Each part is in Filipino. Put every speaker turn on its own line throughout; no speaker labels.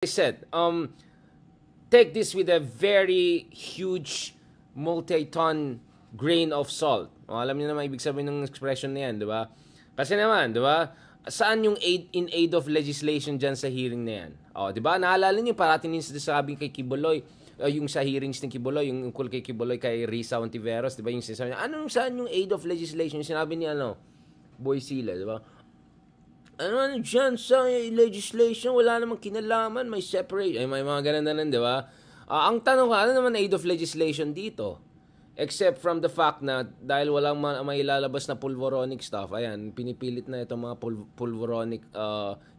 said, take this with a very huge multi-ton grain of salt. Alam niyo naman ibig sabihin ng expression na yan, di ba? Kasi naman, di ba? Saan yung in aid of legislation dyan sa hearing na yan? Di ba? Naalala niyo, parating yung sinasabi kay Kibuloy, yung sa hearings ni Kibuloy, yung ukol kay Kibuloy kay Risa Ontiveros, di ba? Yung sinasabi niya, saan yung aid of legislation? Yung sinabi niya, Boy Sila, di ba? Ano dyan sa legislation, wala namang kinalaman, may separate, may mga ganun, di ba? Ang tanong ano naman aid of legislation dito? Except from the fact na dahil walang may ilalabas na pulveronic stuff, ayan, pinipilit na itong mga pulveronic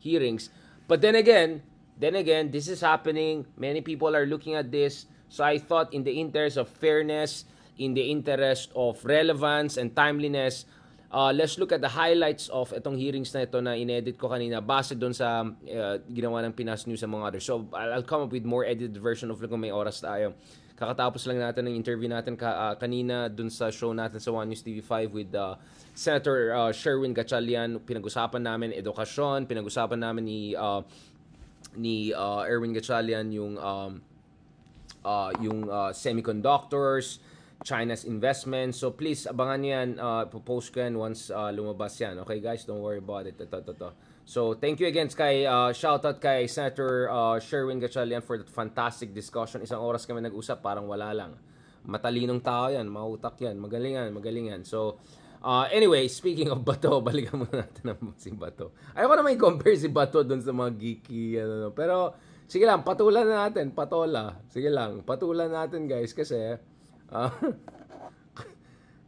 hearings. But then again, this is happening. Many people are looking at this. So I thought in the interest of fairness, in the interest of relevance and timeliness, let's look at the highlights of itong hearings na ito na inedit ko kanina base doon sa ginawa ng Pinas News sa mga others. So, I'll come up with more edited version of kung may oras tayo. Kakatapos lang natin ng interview natin kanina doon sa show natin sa One News TV5 with Senator Sherwin Gatchalian. Pinag-usapan namin edukasyon, pinag-usapan namin ni Erwin Gatchalian yung semiconductors, China's investment. So please, abangan nyo yan. Post ko yan once lumabas yan. Okay guys, don't worry about it. Ito. So thank you again kay, shoutout kay Senator Sherwin Gatchalian for that fantastic discussion. Isang oras kami nag-usap, parang wala lang. Matalinong tao yan, mautak yan, magaling yan. So anyway, speaking of Bato, balikan muna natin ang si Bato. Ayoko naman i-compare si Bato dun sa mga geeky, pero sige lang, patulan natin, Sige lang, patulan natin guys, kasi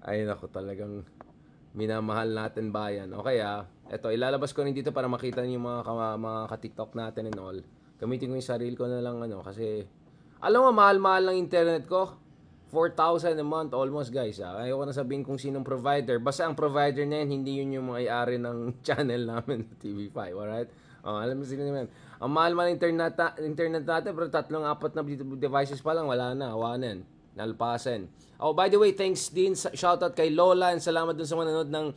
ay nako, talagang minamahal natin bayan. Okay eto, ilalabas ko rin dito para makita niyo mga ka-TikTok natin and all. Gamitin ko yung sarili ko na lang kasi alam mo, mahal-mahal ng internet ko. 4,000 a month almost guys. Ayoko na sabihin kung sinong provider. Basta ang provider na yan, hindi yun yung may-ari ng channel namin sa TV5. Alright? Alam mo sila naman. Ang mahal-mahal internet natin, pero 3-4 na devices pa lang, wala na, awanan. Nalpasan. By the way, thanks din, shoutout kay Lola, and salamat dun sa manonood ng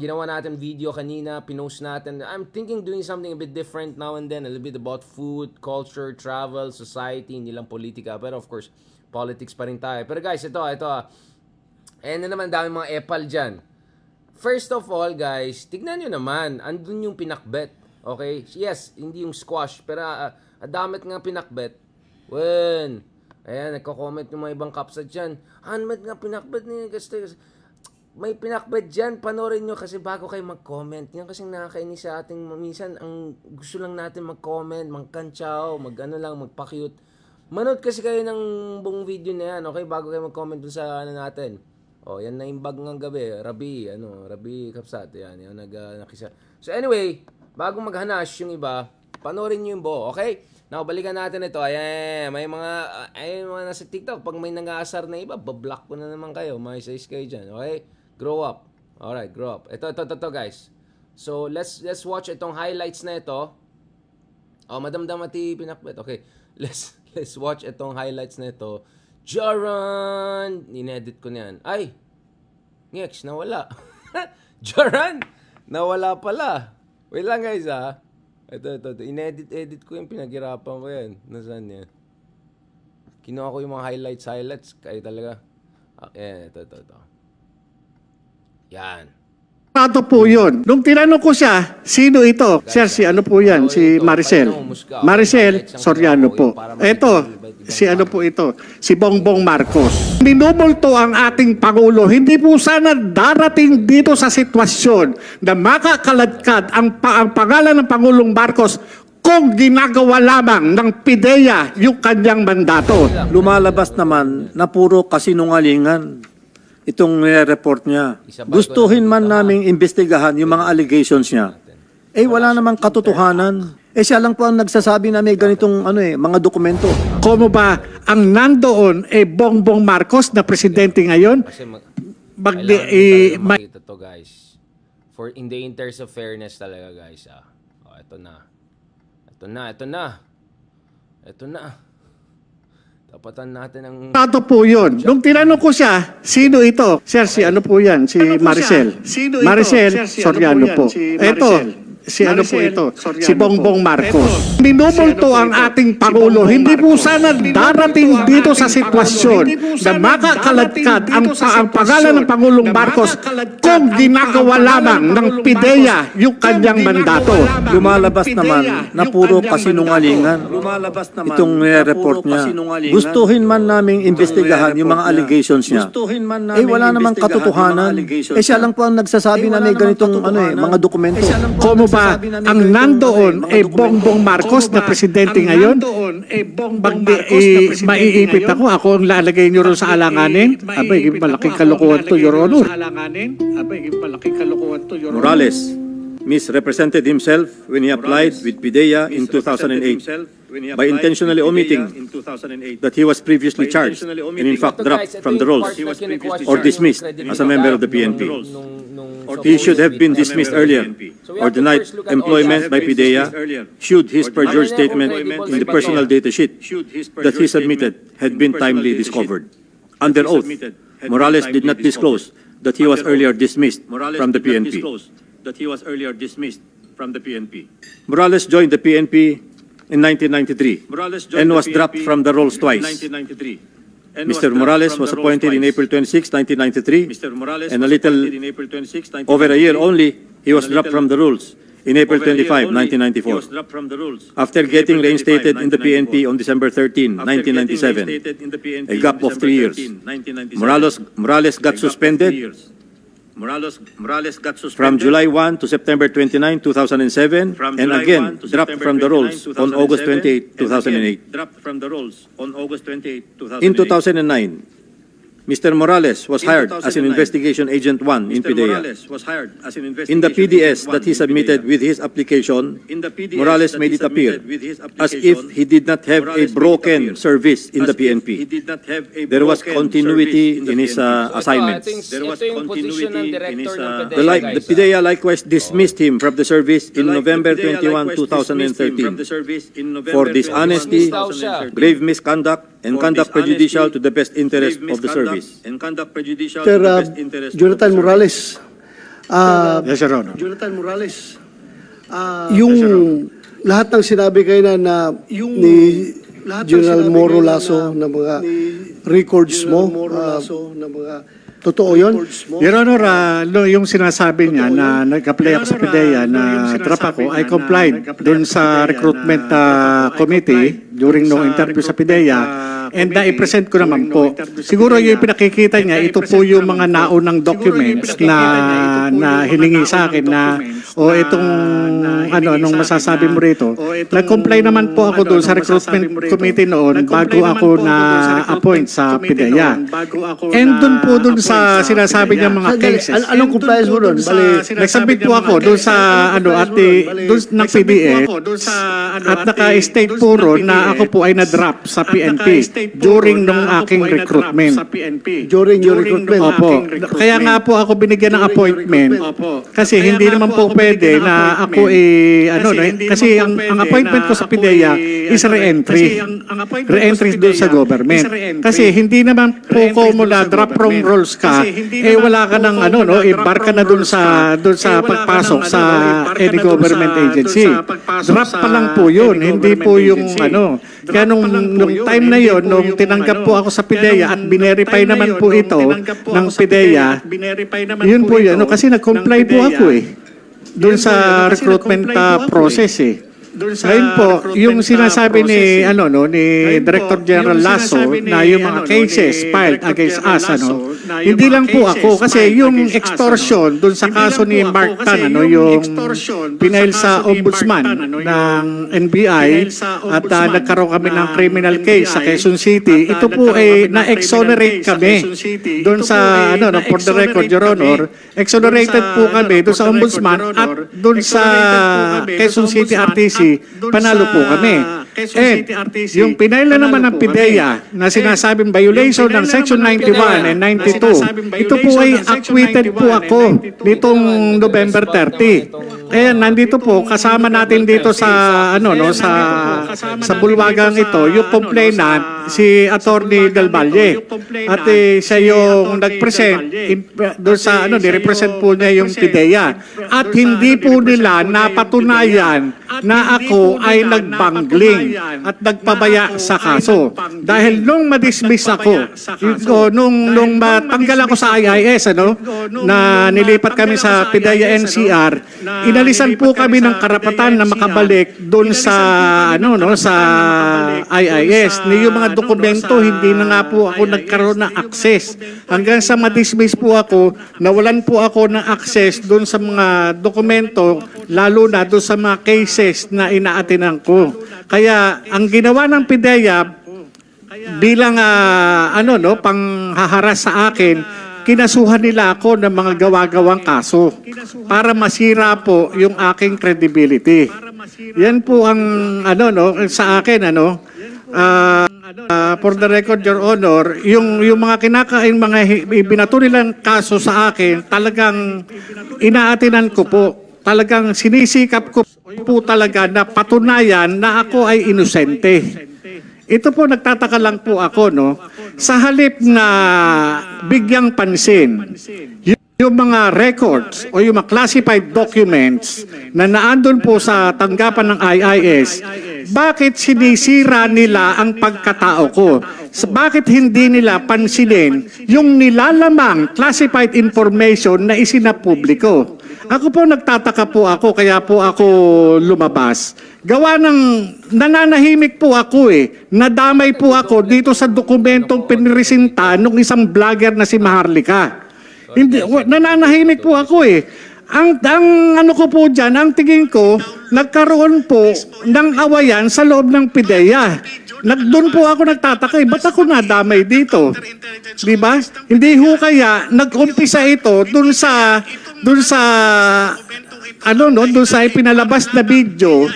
ginawa natin video kanina, pinost natin. I'm thinking doing something a bit different now and then, a little bit about food, culture, travel, society, hindi lang politika, pero of course, politics pa rin tayo. Pero guys, ito ayan na naman, dami mga epal dyan. First of all guys, tignan nyo naman, andun yung pinakbet. Okay? Yes, hindi yung squash, pero damit nga pinakbet. Ayan, nagko-comment yung mga ibang kapsat dyan. Ba't nga pinakbet niya? May pinakbet dyan, panoorin nyo kasi bago kayo mag-comment. Yan kasi nakakainis sa ating, minsan, ang gusto lang natin mag-comment, magkantsaw, magpa-cute. Manood kasi kayo ng buong video na yan, okay? Bago kayo mag-comment dun sa natin. Yan na yung bag ng gabi. Rabi kapsat. Yan nakisa. So anyway, bago maghanas yung iba, panoorin nyo yung buo, okay? Now, balikan natin ito. Ayan, may mga nasa TikTok. Pag may nang-aasar na iba, bablock ko na naman kayo. May size kayo dyan, okay? Grow up. Alright, grow up. Ito, guys. So, let's watch itong highlights na ito. Madam Damati pinakbet. Okay, let's watch itong highlights na ito. Jaran! Inedit ko niyan. Ay! Ngex, nawala. Jaran! Nawala pala. Wait lang guys Ito. Inedit ko yung pinaghirapan ko yan. Nasaan yan? Kinuha ko yung mga highlights. Kayo talaga. Ito. Yan.
Ano po yun? Nung tinanong ko siya, sino ito? Sir, si ano po yan? Si Maricel. Maricel Soriano po. Ito, si ano po ito? Si Bongbong Marcos. Minumulto ang ating Pangulo. Hindi po sana darating dito sa sitwasyon na makakaladkad ang pangalan ng Pangulong Marcos kung ginagawa lamang ng PIDEA yung kanyang mandato.
Lumalabas naman na puro kasinungalingan itong report niya. Gustuhin man naming imbestigahan yung mga allegations niya. Wala namang katotohanan. Siya lang po ang nagsasabi na may ganitong mga dokumento.
Como ba ang nandoon Bongbong Marcos na presidente ngayon?
Makita to guys. For in the interest of fairness talaga guys. Ito na. Tapatan natin ang...
Ano po yun? Nung tinanong ko siya, sino ito? Sir, si ano po yan? Si Maricel. Maricel Soriano po. Ito, si ano po ito, si Bongbong Marcos. Minumulto ang ating Pangulo. Hindi po sana darating dito sa sitwasyon na makakaladkad ang pangalan ng Pangulong Marcos kung ginagawa lamang ng PIDEA yung kanyang mandato.
Lumalabas naman na puro kasinungalingan itong report niya. Gustuhin man naming imbestigahan yung mga allegations niya. Wala namang katotohanan. Siya lang po ang nagsasabi na may ganitong mga dokumento.
Como ba ang nandoon Bongbong Marcos na presidente ngayon? Maiipit ako ang lalagay niyo ron sa alanganin? Abay, malaking kalokohan to, Your Honor.
Morales misrepresented himself when he applied with PIDEA in 2008 by intentionally omitting that he was previously charged and in fact dropped from the rolls or dismissed as a member of the PNP. He should have been dismissed earlier or denied employment by PIDEA should his perjured statement in the personal data sheet that he submitted had been timely discovered. Under oath, Morales did not disclose that he was earlier dismissed from the PNP. Morales joined the PNP in 1993 and was dropped from the rolls twice. Mr. Morales was appointed in April 26, 1993, and a little over a year only, he was dropped from the rolls in April 25, 1994. After getting reinstated in the PNP on December 13, 1997, a gap of 3 years, Morales got suspended from July 1 to September 29, 2007, and again dropped from the rolls on August 28, 2008. In 2009, Mr. Morales was hired as an investigation agent 1 in PIDEA. In the PDS that he submitted with his application, Morales made it appear as if he did not have a broken service in the PNP. There was continuity in his assignments. The PIDEA likewise dismissed him from the service in November 21, 2013 for dishonesty, grave misconduct, and conduct prejudicial to the best interest of the service.
Sir Jonathan Morales,
Yes, Your Honor.
yung lahat ng sinabi kayo na ni General Moro Lasso na mga records mo, totoo yun?
Your Honor, yung sinasabi niya na nag-apply ako sa PIDEA na drop ako, I complied dun sa recruitment committee during no interview sa PIDEA. And i-present ko naman po. Siguro yung pinakikita niya, ito po yung mga naunang documents na hiningi sa akin na itong anong masasabi mo rito. Nag-comply naman po ako doon sa recruitment committee noon bago ako na-appoint sa PIDEA. And doon po doon sa sinasabi niya mga cases.
Anong compliance mo doon?
Nagsubmit po ako doon sa doon ng PDS at naka-state po ron na ako po ay na-drop sa PNP during nung aking recruitment.
During your recruitment?
Opo. Kaya nga po ako binigyan ng appointment kasi hindi naman po pwede na ako kasi ang appointment ko sa PIDEA is re-entry. Re-entry doon sa government. Kasi hindi naman po ko mula drop from roles ka, wala ka ng i-bar ka na doon sa pagpasok sa any government agency. Drop pa lang po yun, hindi po yung Kaya nung time na yon, nung tinanggap po ako sa PIDEA at binerify naman po ito ng PIDEA, yun po yun, kasi nag-comply po ako doon sa recruitment process Ngayon po, yung sinasabi ni Director General Lasso na yung mga cases filed against us, hindi lang po ako kasi yung extortion dun sa kaso ni Mark Tan, yung pinail sa ombudsman ng NBI at nagkaroon kami ng criminal case sa Quezon City, ito po ay na-exonerate kami dun sa, for the record, Your Honor, exonerated po kami dun sa ombudsman at dun sa Quezon City RTC, panalo po kami. And yung pinaila naman ng PIDEA na sinasabing violation ng Section 91 and 92, ito po ay acquitted po ako nitong November 30. Kaya nandito po kasama natin dito sa sa bulwagang ito yung complainant si Attorney Del Valle. At siya yung nag-present doon sa ni-represent po niya yung PIDEA. At hindi po nila napatunayan na ako ay nagbangling at nagpabaya sa kaso. Dahil nung madismiss ako, nung matanggal ako sa IIS, na nilipat kami sa PIDEA NCR, inalisan po kami ng karapatan na makabalik doon sa sa IIS. Yung mga dokumento, hindi na nga po ako nagkaroon ng access. Hanggang sa madismiss po ako, nawalan po ako ng access doon sa mga dokumento, lalo na doon sa mga cases na inaatinan ko. Kaya ang ginawa ng PIDEA bilang panghaharas sa akin, kinasuhan nila ako ng mga gawa-gawang kaso para masira po yung aking credibility. Yan po ang sa akin for the record, Your Honor, yung mga mga ibinato nilang kaso sa akin, talagang inaatinan ko po. Talagang sinisikap ko po talaga na patunayan na ako ay inosente. Ito po, nagtataka lang po ako, sa halip na bigyang pansin, yung mga records o yung mga classified documents na naandun po sa tanggapan ng IIS, bakit sinisira nila ang pagkatao ko? Bakit hindi nila pansinin yung nilalamang classified information na isinapubliko? Ako po, nagtataka po ako, kaya po ako lumabas. Gawa ng nananahimik po ako Nadamay po ako dito sa dokumentong pinresinta ng isang vlogger na si Maharlika. Hindi, nananahimik po ako Ang ko po dyan, ang tingin ko, nagkaroon po ng awayan sa loob ng PIDEA. Doon po ako nagtataka, ba't ako nadamay dito? Diba? Hindi ho kaya nag-umpisa ito doon sa ipinalabas na video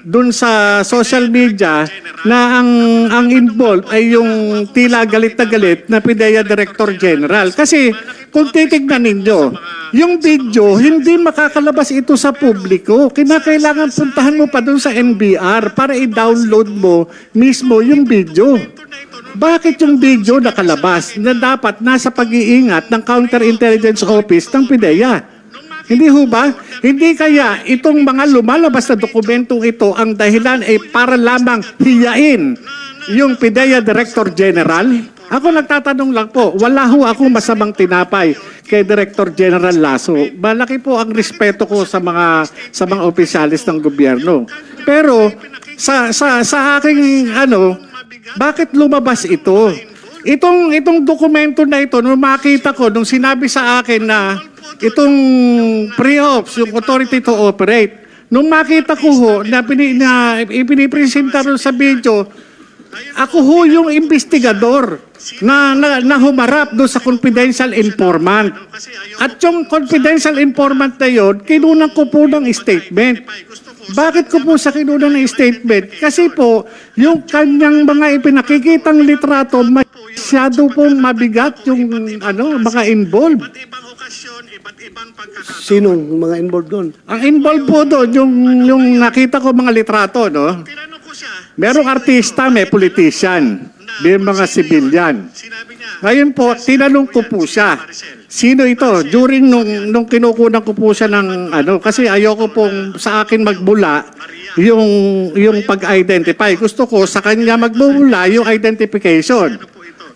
doon sa social media na ang involved ay yung tila galit na galit na PIDEA Director General. Kasi kung titignan ninyo, yung video, hindi makakalabas ito sa publiko. Kinakailangan puntahan mo pa doon sa NBR para i-download mo mismo yung video. Bakit yung video nakalabas na dapat nasa pag-iingat ng Counterintelligence Office ng PIDEA? Hindi ho ba? Hindi kaya itong mga lumalabas na dokumentong ito ang dahilan ay para lamang hiyain yung PIDEA Director General? Ako nagtatanong lang po, wala ho akong masamang tinapay kay Director General Lasso. Malaki po ang respeto ko sa mga opisyalis ng gobyerno. Pero sa aking bakit lumabas ito? Itong dokumento na ito, nung makita ko, nung sinabi sa akin na itong pre-ops, yung authority to operate, nung makita ko ho na ipinipresenta rin sa video, ako ho yung investigador na humarap doon sa confidential informant. At yung confidential informant na yun, kinunan ko po ng statement. Bakit ko po sa kinunan ng statement? Kasi po, yung kanyang mga ipinakikitang litrato, masyado pong mabigat yung mga involved.
Sinong mga involved doon?
Ang involved po doon, yung nakita ko mga litrato, merong artista, may politician, may mga civilian. Ngayon po, tinanong ko po siya, sino ito? During nung kinukunan ko po siya ng kasi ayoko pong sa akin magbula yung pag-identify. Gusto ko sa kanya magbula yung identification.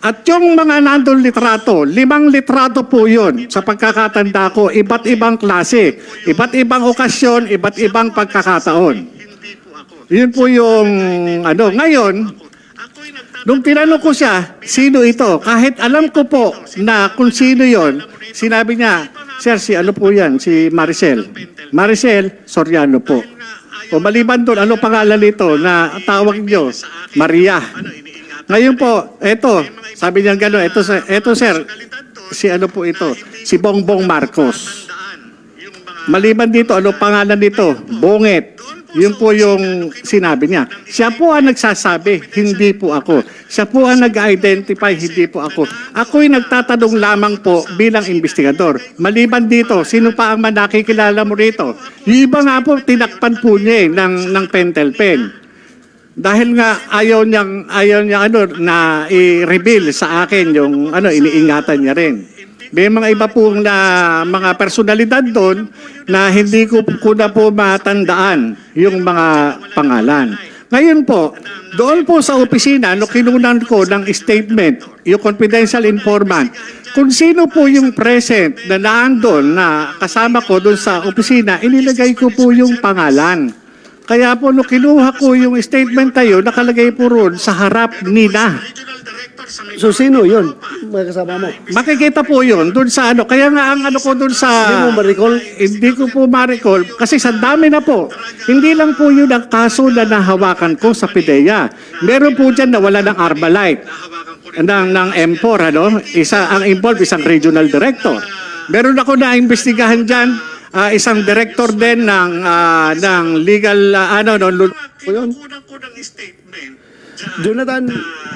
At yung mga nandun litrato, 5 litrato po yun sa pagkakatanda ko, iba't ibang klase, iba't ibang okasyon, iba't ibang pagkakataon. Yun po yung ngayon, nung tinanong ko siya, sino ito? Kahit alam ko po na kung sino yon, sinabi niya, sir, po yan? Si Maricel. Maricel Soriano po. O maliban doon, ano pangalan nito na tawag niyo? Maria. Ngayon po, eto, sabi niya gano'n, eto sir, si po ito? Si Bongbong Marcos. Maliban dito, ano pangalan nito? Bonget. Yun po yung sinabi niya. Siya po ang nagsasabi, hindi po ako. Siya po ang nag-identify, hindi po ako. Ako'y nagtatanong lamang po bilang investigador. Maliban dito, sino pa ang nakikilala mo rito? Yung iba nga po, tinakpan po niya ng pentel pen. Dahil nga ayaw niyang na i-reveal sa akin yung iniingatan niya rin. May mga iba pong na mga personalidad doon na hindi ko na po matandaan yung mga pangalan. Ngayon po, doon po sa opisina, no kinunan ko ng statement, yung confidential informant, kung sino po yung present na naandun na kasama ko doon sa opisina, inilagay ko po yung pangalan. Kaya po, no kinuha ko yung statement tayo, nakalagay po roon sa harap nila.
So sino yun? Mga kasama mo?
Makikita po yun doon sa Kaya nga ang ko doon sa...
Hindi mo ma-recall?
Hindi ko po ma-recall kasi sa dami na po. Hindi lang po yun ang kaso na nahawakan ko sa PIDEA. Meron po dyan na wala ng Arbalite. Ng M4, ang involved, isang regional director. Meron ako na investigahan dyan, isang director din ng legal,
Yun. Jonathan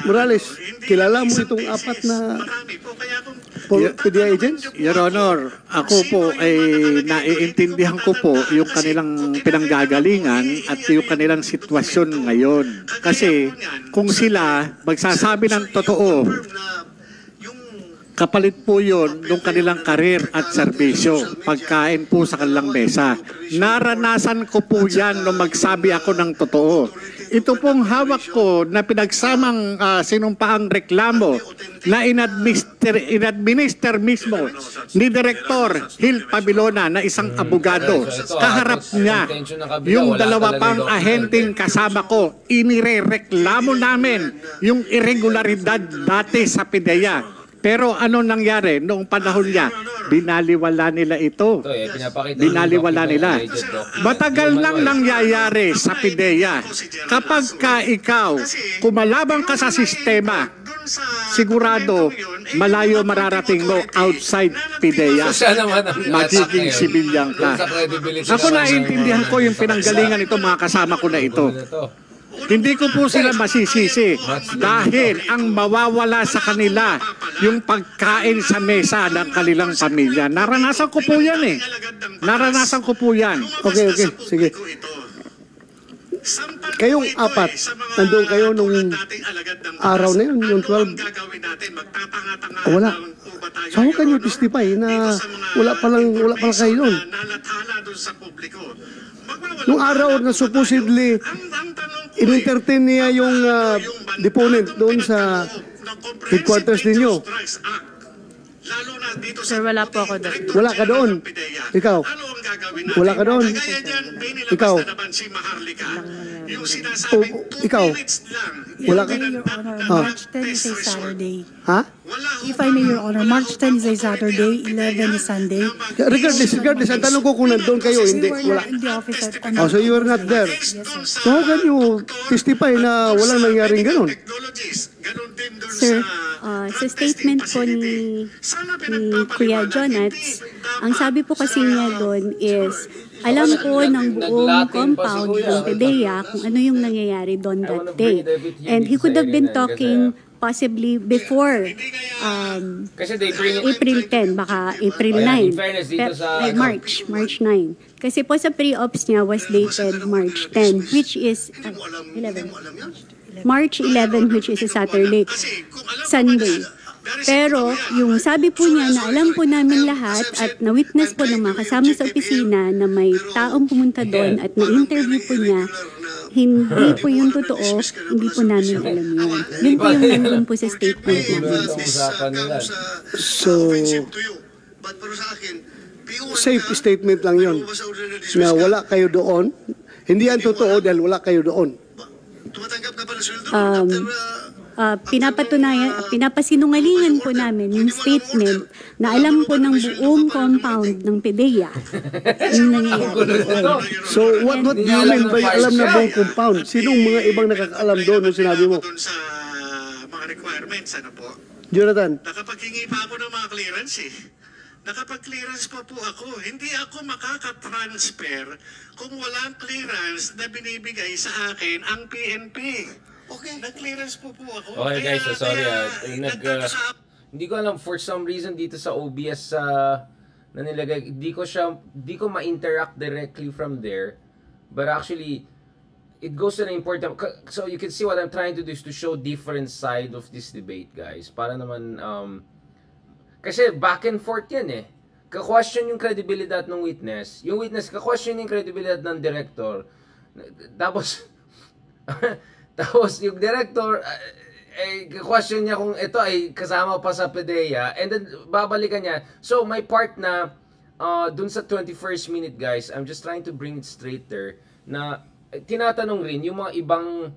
Morales, kilala mo itong apat na PDEA agents?
Your Honor, ako po ay naiintindihan ko po yung kanilang pinanggagalingan at yung kanilang sitwasyon ngayon. Kasi kung sila magsasabi ng totoo, kapalit po yun ng kanilang karir at serbisyo, pagkain po sa kanilang mesa. Naranasan ko po yan nung magsabi ako ng totoo. Ito pong hawak ko na pinagsamang sinumpaang reklamo na inadminister mismo ni Director Hil Pabilona na isang abogado. Kaharap niya yung dalawa pang ahenteng kasama ko. Inirereklamo namin yung irregularidad dati sa PIDEA. Pero ano nangyari noong panahon niya? Binaliwala nila ito. Binaliwala nila. Matagal nang nangyayari sa PIDEA. Kapag ka ikaw, kumalabang ka sa sistema, sigurado malayo mararating mo outside PIDEA. Magiging sibilyan ka. Ako naiintindihan ko yung pinanggalingan ito mga kasama ko na ito. Hindi ko po sila masisisi dahil ang mawawala sa kanila yung pagkain sa mesa ng kanilang pamilya. Naranasan ko po yan eh. Naranasan ko po yan.
Okay, sige. Kayong apat, nandun kayo nung araw na yun, yung 12. Wala. So how can you testify na wala palang kayo nun? Nung araw na supposedly in-entertain niya yung deponent doon sa headquarters ninyo.
Sir, wala po ako doon.
Wala ka doon. Ikaw. Wala ka doon. Ikaw. Ikaw. Wala ka.
Your Honor, March 10 is a Saturday.
Ha?
If I may, Your Honor, March 10 is a Saturday, 11 is Sunday.
Regardless, ang tanong ko kung nandun kayo, hindi,
We were
wala.
not in the office at
Oh, so you were not there.
Yes, sir.
So how can you testify na walang nangyaring ganun?
Sir, sa statement po ni Kuya Jonats, ang sabi po kasi niya doon is, alam ko ng buong compound ng PIDEA kung ano yung nangyayari doon that day. And he could have been talking possibly before April 10, baka April 9, March 9. Kasi po sa pre-ops niya was dated March 10, which is 11. March 11, which is a Saturday, Sunday. Pero yung sabi po niya na alam po namin lahat at na-witness po ng mga kasama sa opisina na may taong pumunta doon at na-interview po niya, hindi po yung totoo, hindi po namin alam yun. Yun po yung nandun po sa statement namin.
So, safe statement lang yun na wala kayo doon. Hindi yan totoo dahil wala kayo doon.
Pinapasinungalingan po namin yung statement na alam po ng buong compound ng PIDEA yung nangyayari.
So, what do you mean by alam na buong compound? Sinong mga ibang nakakaalam doon nung sinabi mo?
Sa mga requirements, ano po?
Jonathan?
Nakapaghingi pa ako ng mga clearance eh. Nakapag-clearance pa po ako. Hindi ako makaka-transfer kung walang clearance na binibigay sa akin ang PNP. Okay. Nag-clearance po ako.
Okay guys, sorry
nagtataka
hindi ko alam for some reason dito sa OBS na nilagay, hindi ko ma-interact directly from there. But actually, it goes to the important, so you can see what I'm trying to do is to show different side of this debate, guys. Para naman, kasi back and forth yan eh. Ka-question yung credibility ng witness. Yung witness, ka-question yung credibility ng director. Tapos, tapos yung director, question niya kung ito ay kasama pa sa PDEA. And then, babalikan niya. So, may part na, dun sa 21st minute, guys, I'm just trying to bring it straight there, na tinatanong rin yung mga ibang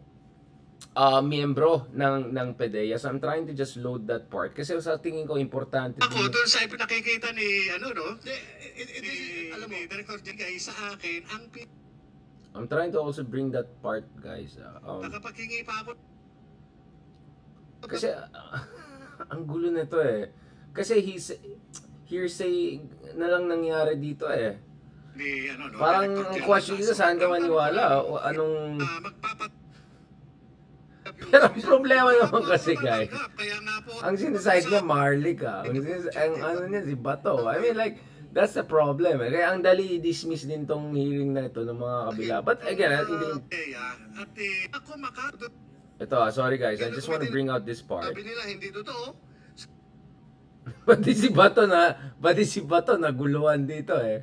miyembro ng PDEA. So I'm trying to just load that part kasi sa tingin ko importante
ako doon sa pinakikita ni alam mo, Director Jengay sa akin ang
I'm trying to also bring that part, guys.
nakapaghingi pa ako
Kasi ang gulo nito eh. Kasi hearsay na lang nangyari dito eh.
ni
Parang ang question dito, saan ka maniwala? O anong... Pero ang problema naman kasi, guys, ang sineside niya, Marley ka. Ang ano niya, si Bato. I mean, like, that's the problem. Eh. Kaya ang dali i-dismiss din tong hearing na ito ng mga kabila. But again, ito, sorry guys, I just want to bring out this part.
Sabi nila, hindi totoo.
Pati si Bato naguluhan dito eh.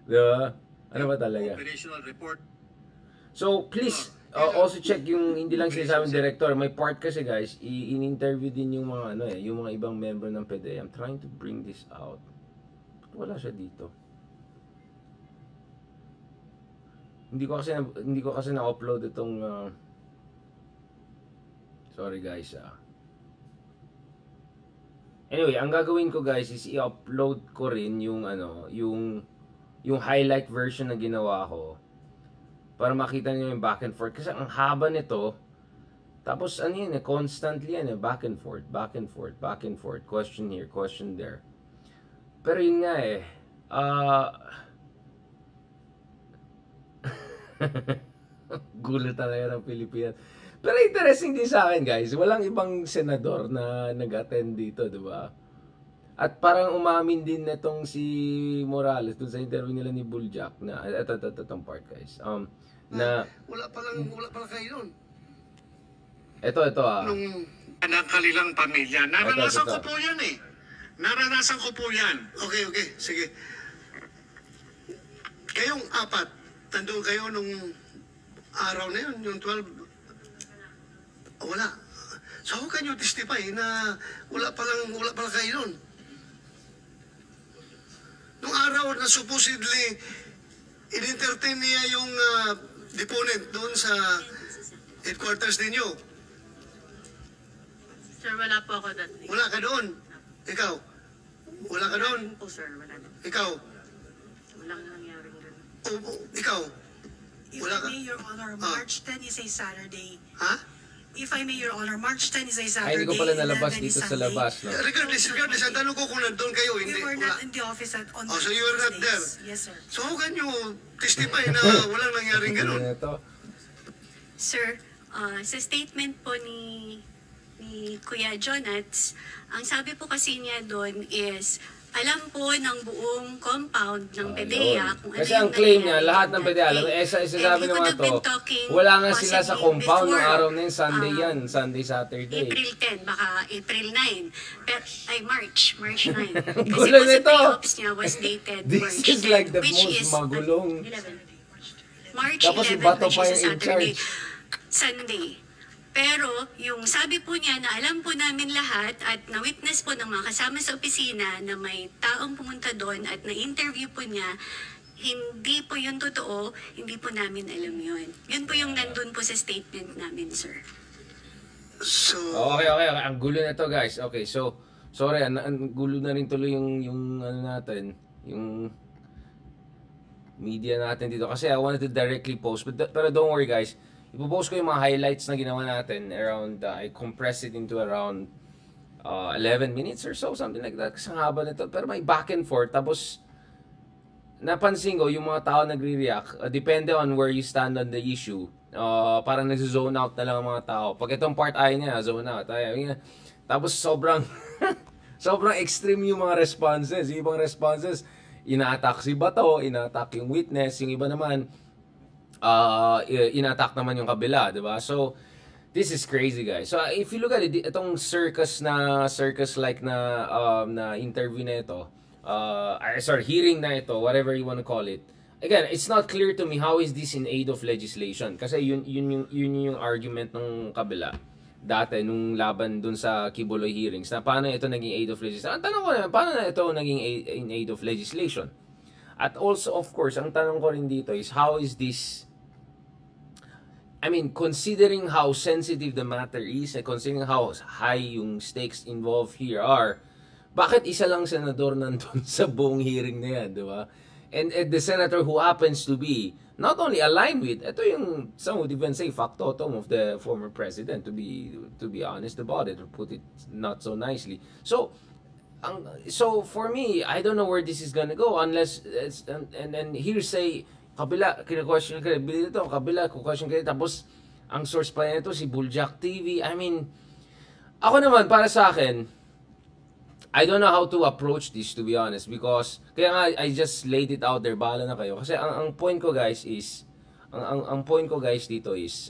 Diba? Ano ba talaga?
Operational report.
So, please, also check yung hindi lang sinasabing director. May part kasi guys, in-interview din yung mga yung mga ibang member ng PDEA. I'm trying to bring this out. Wala siya dito. Hindi ko kasi na-upload itong sorry guys. Anyway, ang gagawin ko guys is i-upload ko rin yung yung highlight version na ginawa ko para makita niyo yung back and forth kasi ang haba nito. Tapos ano yun constantly yan back and forth, back and forth, back and forth, question here, question there. Pero yun nga gulo talaga ng Pilipinas. Pero interesting din sa akin guys, walang ibang senador na nag-attend dito, di ba? At parang umamin din netong si Morales dun sa interview nila ni Buljak na itong part guys. Na
wala pala kayo nun.
Ito
Nung anak kanilang pamilya, naranasan ko po yan eh. Naranasan ko po yan. Okay, sige. Kayong apat, nandun kayo nung araw na yun, yung 12. Wala. So how can you testify na wala pala kayo nun? Nung araw na supposedly in-entertain niya yung deponent doon sa headquarters ninyo.
Sir, wala po ako that day.
Wala ka doon. Ikaw? Wala ka doon?
Po, sir, wala din.
Ikaw?
Walang nangyaring ganun.
Ikaw?
If
Wala
I
ka?
may, Your Honor, March 10 is a Saturday.
Ha?
If I may, Your Honor, March 10 is a
ay
Saturday.
hindi ko pala nalabas
11 is
dito sa
Sunday.
labas, no?
Regardless, ang tanong ko kung nandun kayo,
We
hindi.
were
Wala.
not in the office on
Oh, so you were not
those
there?
days. Yes, sir.
So how can you testify na walang nangyaring ganun?
Ito.
Sir, sa statement po ni Kuya Jonats, ang sabi po kasi niya doon is, alam po ng buong compound ng PDEA kung ano
Kasi
yung
ang claim niya,
nangyari
lahat ng
that
PDEA, alam,
day.
sabi
And
ng
he
mga
could have
to,
been talking
wala nga sila sa
possibly
compound ng
before,
araw na yun, Sunday yan, Sunday, Saturday.
April 10, baka April 9. Pero, ay, March 9. Kasi
Gulo
po sa
nito.
pre-ops niya was dated
This
March
is like the
10, which
most
is,
magulong.
11. March
Tapos si
11,
Bato
which
pa
is a
yung in
Saturday.
charge.
Sunday. Pero, yung sabi po niya na alam po namin lahat at na-witness po ng mga kasama sa opisina na may taong pumunta doon at na-interview po niya, hindi po yun totoo, hindi po namin alam yun. Yun po yung nandun po sa statement namin, sir.
So,
Okay. Ang gulo na to guys. Okay, so, sorry, ang gulo na rin tuloy yung ano natin, yung media natin dito. Kasi I wanted to directly post, pero don't worry guys. Ipopost ko yung mga highlights na ginawa natin around, I compressed it into around 11 minutes or so, something like that. Kasi ang haba nito. Pero may back and forth. Tapos, napansin ko, yung mga tao nagre-react, depende on where you stand on the issue. Parang nag-zone out na lang ang mga tao. Pag itong part ayaw niya, zone out. Tapos sobrang sobrang extreme yung mga responses. Yung ibang responses, ina-attack si Bato, ina-attack yung witness, yung iba naman, ina-attack naman yung kabila, di ba? So, this is crazy, guys. So, if you look at it, itong circus-like na interview na ito, hearing na ito, whatever you want to call it. Again, it's not clear to me how is this in aid of legislation. Kasi yun yung argument ng kabila dati nung laban dun sa Kibuloy hearings na paano ito naging aid of legislation. Ang tanong ko na, paano na ito naging in aid of legislation? At also, of course, ang tanong ko rin dito is how is this, I mean, considering how sensitive the matter is, and considering how high yung stakes involved here are, bakit isa lang senador nandun sa buong hearing na yan, di ba? And the senator who happens to be not only aligned with, ito yung, some would even say, factotum of the former president, to be honest about it, or put it not so nicely. So for me, I don't know where this is gonna go unless, and then hearsay, kabila, kina-question credibility ito, kabila, question credibility, tapos, ang source pa nito, si Buljak TV. I mean, ako naman, para sa akin, I don't know how to approach this, to be honest, because kaya nga I just laid it out there, bahala na kayo. Kasi ang point ko, guys, is ang point ko, guys, dito is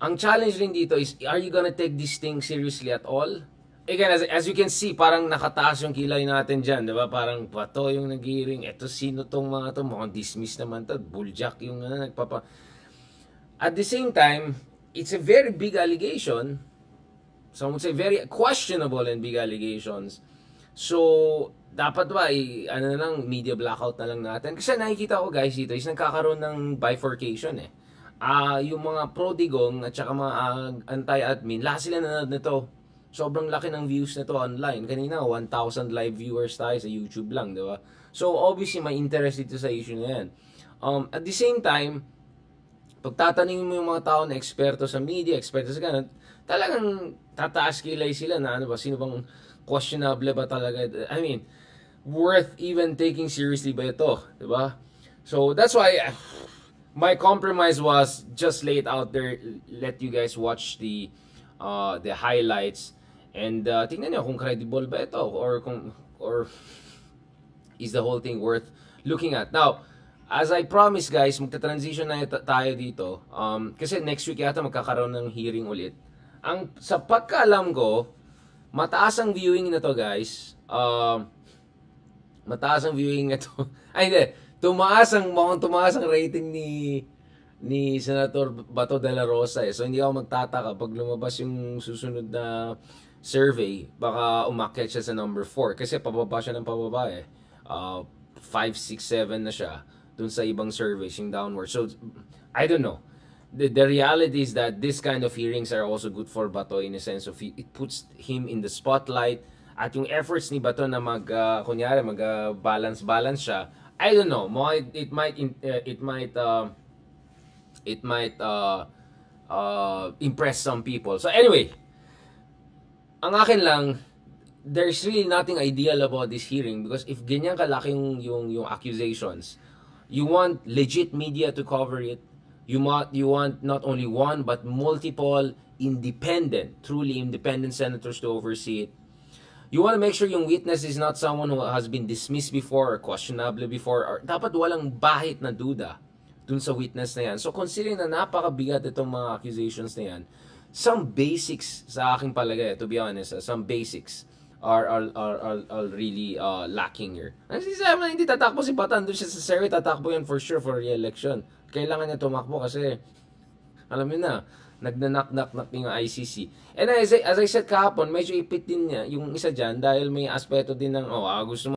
ang challenge rin dito is, are you gonna take this thing seriously at all? Again, as you can see, parang nakataas yung kilay natin dyan, di ba? Parang Bato yung nag-hearing, eto sino tong mga to, mukhang dismiss naman to, Buljak yung nagpapa. At the same time, it's a very big allegation. Some would say very questionable and big allegations. So, dapat ba, ano na lang, media blackout na lang natin? Kasi nakikita ko, guys, dito is nagkakaroon ng bifurcation eh. Yung mga pro-digong at saka mga anti-admin, lahat sila nanonood nito. Sobrang laki ng views nito online. Kanina, 1,000 live viewers tayo sa YouTube lang, di ba? So, obviously, may interest dito sa issue na yan. At the same time, pagtatanungin mo yung mga tao na eksperto sa media, eksperto sa ganun, talagang tataas kilay sila na ano ba, sino bang questionable ba talaga? I mean, worth even taking seriously ba ito? Diba? So, that's why my compromise was just lay it out there, let you guys watch the highlights, and tingnan nyo kung credible ba ito, or is the whole thing worth looking at. Now, as I promised, guys, magta-transition na tayo dito, kasi next week yata magkakaroon ng hearing ulit. Sa pagkaalam ko, mataas ang viewing na to, guys. Mataas ang viewing na to. Ay, hindi. Tumaas ang rating ni Senator Bato de la Rosa eh. So, hindi ako magtataka pag lumabas yung susunod na survey, baka umakyat siya sa number 4. Kasi pababa siya ng pababa eh. 5, 6, 7 na siya dun sa ibang surveys, yung downward. So, I don't know. The reality is that this kind of hearings are also good for Bato in a sense of it puts him in the spotlight, at yung efforts ni Bato na balance siya, I don't know, it might impress some people. So anyway, ang akin lang, there's really nothing ideal about this hearing, because if ganyan kalaking yung accusations, you want legit media to cover it. You want not only one but multiple truly independent senators to oversee it. You want to make sure yung witness is not someone who has been dismissed before or questionable before, or dapat walang bahit na duda dun sa witness na yan. So considering na napakabigat itong mga accusations na yan, some basics sa aking palagay, to be honest, some basics are really lacking here. Kasi sabi, hindi tatakbo si Batan, doon siya sa Surrey, tatakbo yan for sure for re-election. Kailangan niya tumakbo kasi alam niyo na, nagna-knock-knock yung ICC. And as I said kahapon, medyo ipit din niya yung isa dyan dahil may aspeto din ng gusto